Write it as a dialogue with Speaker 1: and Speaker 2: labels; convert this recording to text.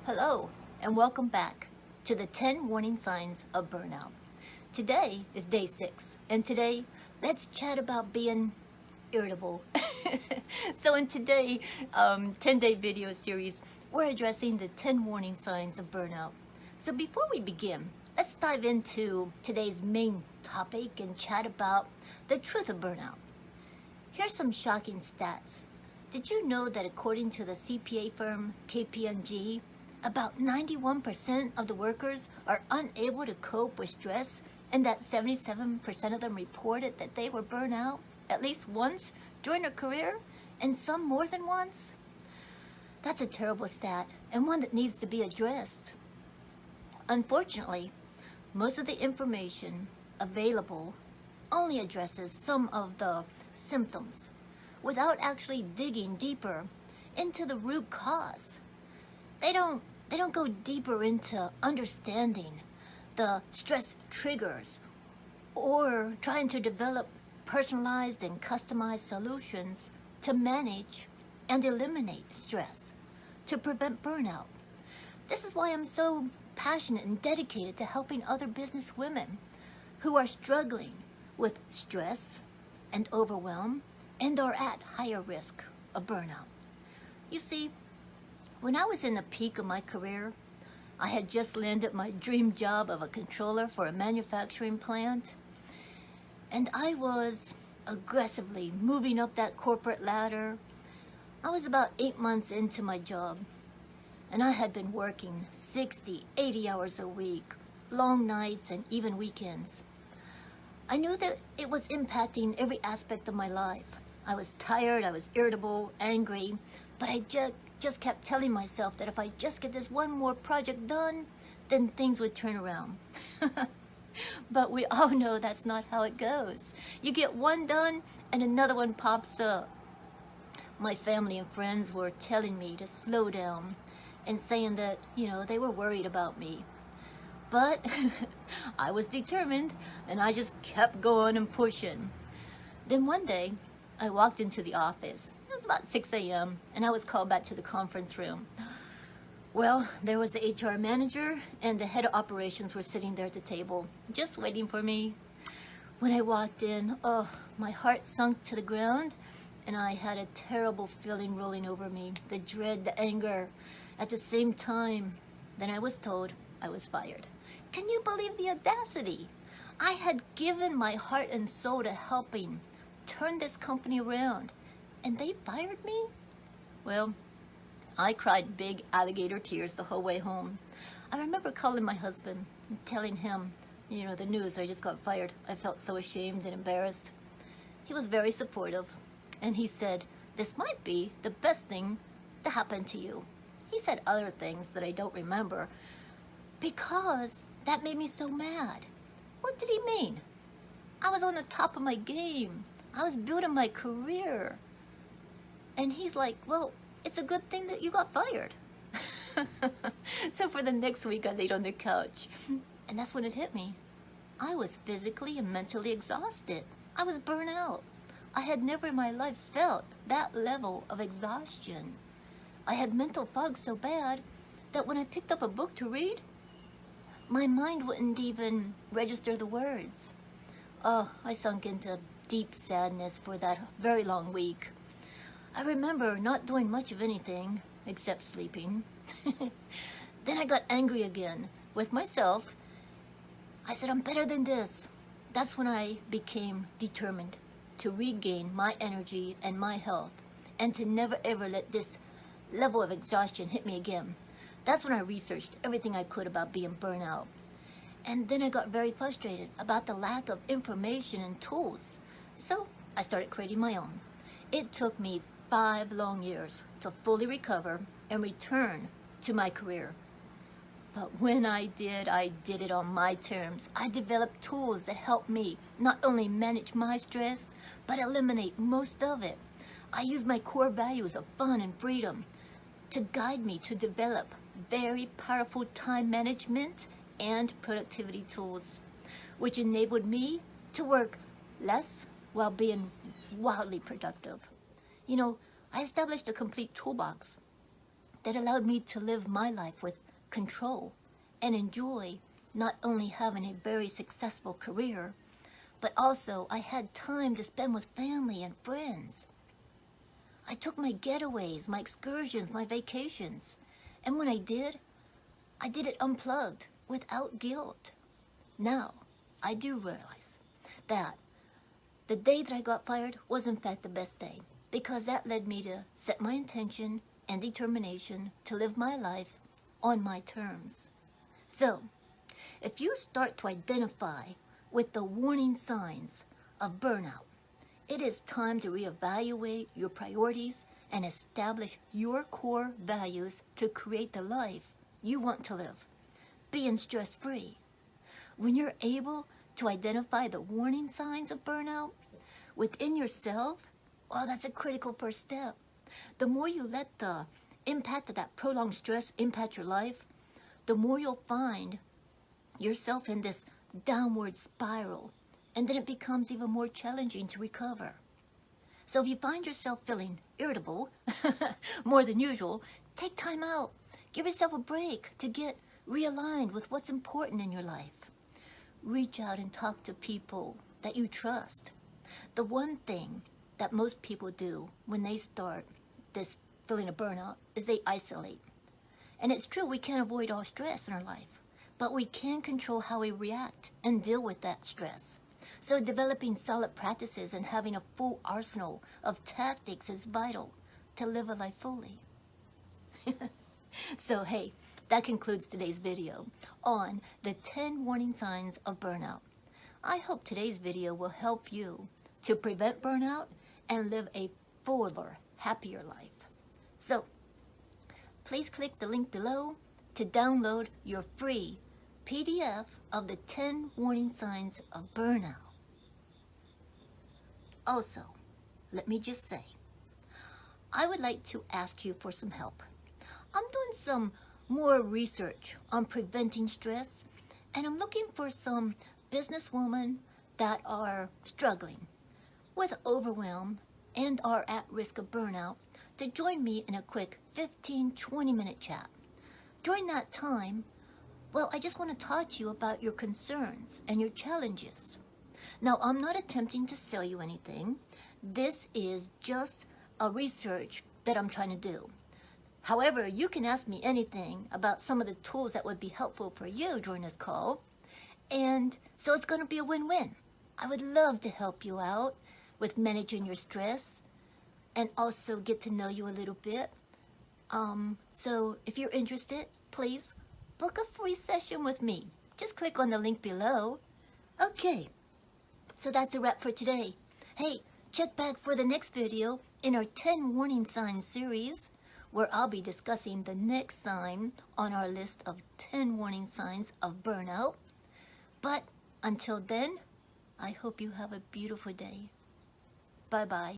Speaker 1: Hello, and welcome back to the 10 warning signs of burnout. Today is day 6, and today let's chat about being irritable. So in today 10-day video series, we're addressing the 10 warning signs of burnout. So before we begin, let's dive into today's main topic and chat about the truth of burnout. Here's some shocking stats. Did you know that according to the CPA firm KPMG, about 91% of the workers are unable to cope with stress, and that 77% of them reported that they were burned out at least once during their career, and some more than once? That's a terrible stat, and one that needs to be addressed. Unfortunately, most of the information available only addresses some of the symptoms without actually digging deeper into the root cause. They don't go deeper into understanding the stress triggers or trying to develop personalized and customized solutions to manage and eliminate stress, to prevent burnout. This is why I'm so passionate and dedicated to helping other business women who are struggling with stress and overwhelm and are at higher risk of burnout. You see, when I was in the peak of my career, I had just landed my dream job of a controller for a manufacturing plant, and I was aggressively moving up that corporate ladder. I was about 8 months into my job, and I had been working 60, 80 hours a week, long nights and even weekends. I knew that it was impacting every aspect of my life. I was tired, I was irritable, angry, but I just kept telling myself that if I just get this one more project done, then things would turn around. But we all know that's not how it goes. You get one done and another one pops up. My family and friends were telling me to slow down and saying that, they were worried about me. But I was determined, and I just kept going and pushing. Then one day, I walked into the office. It was about 6 a.m., and I was called back to the conference room. Well, there was the HR manager and the head of operations were sitting there at the table, just waiting for me. When I walked in, my heart sunk to the ground, and I had a terrible feeling rolling over me, the dread, the anger. At the same time, then I was told I was fired. Can you believe the audacity? I had given my heart and soul to helping turn this company around, and they fired me? Well, I cried big alligator tears the whole way home. I remember calling my husband and telling him, the news, I just got fired. I felt so ashamed and embarrassed. He was very supportive, and he said, this might be the best thing to happen to you. He said other things that I don't remember because that made me so mad. What did he mean? I was on the top of my game. I was building my career. And he's like, well, it's a good thing that you got fired. So for the next week, I laid on the couch. And that's when it hit me. I was physically and mentally exhausted. I was burnt out. I had never in my life felt that level of exhaustion. I had mental fog so bad that when I picked up a book to read, my mind wouldn't even register the words. I sunk into deep sadness for that very long week. I remember not doing much of anything except sleeping. Then I got angry again with myself. I said, I'm better than this. That's when I became determined to regain my energy and my health and to never ever let this level of exhaustion hit me again. That's when I researched everything I could about being burnt out. And then I got very frustrated about the lack of information and tools. So I started creating my own. It took me 5 long years to fully recover and return to my career. But when I did it on my terms. I developed tools that helped me not only manage my stress, but eliminate most of it. I used my core values of fun and freedom to guide me to develop very powerful time management and productivity tools, which enabled me to work less while being wildly productive. I established a complete toolbox that allowed me to live my life with control and enjoy not only having a very successful career, but also I had time to spend with family and friends. I took my getaways, my excursions, my vacations, and when I did it unplugged, without guilt. Now, I do realize that the day that I got fired was in fact the best day, because that led me to set my intention and determination to live my life on my terms. So, if you start to identify with the warning signs of burnout, it is time to reevaluate your priorities and establish your core values to create the life you want to live, being stress-free. When you're able to identify the warning signs of burnout within yourself, well, that's a critical first step. The more you let the impact of that prolonged stress impact your life, the more you'll find yourself in this downward spiral, and then it becomes even more challenging to recover. So if you find yourself feeling irritable more than usual, take time out. Give yourself a break to get realigned with what's important in your life. Reach out and talk to people that you trust. The one thing that most people do when they start this feeling of burnout is they isolate. And it's true, we can't avoid all stress in our life, but we can control how we react and deal with that stress. So developing solid practices and having a full arsenal of tactics is vital to live a life fully. So hey, that concludes today's video on the 10 warning signs of burnout. I hope today's video will help you to prevent burnout and live a fuller, happier life. So please click the link below to download your free PDF of the 10 warning signs of burnout. Also, let me just say, I would like to ask you for some help. I'm doing some more research on preventing stress, and I'm looking for some businesswomen that are struggling with overwhelm and are at risk of burnout to join me in a quick 15-20 minute chat. During that time, well, I just want to talk to you about your concerns and your challenges. Now, I'm not attempting to sell you anything. This is just a research that I'm trying to do. However, you can ask me anything about some of the tools that would be helpful for you during this call. And so it's going to be a win-win. I would love to help you out with managing your stress and also get to know you a little bit. So if you're interested, please book a free session with me. Just click on the link below. Okay, so that's a wrap for today. Hey, check back for the next video in our 10 warning signs series, where I'll be discussing the next sign on our list of 10 warning signs of burnout. But until then, I hope you have a beautiful day. Bye-bye.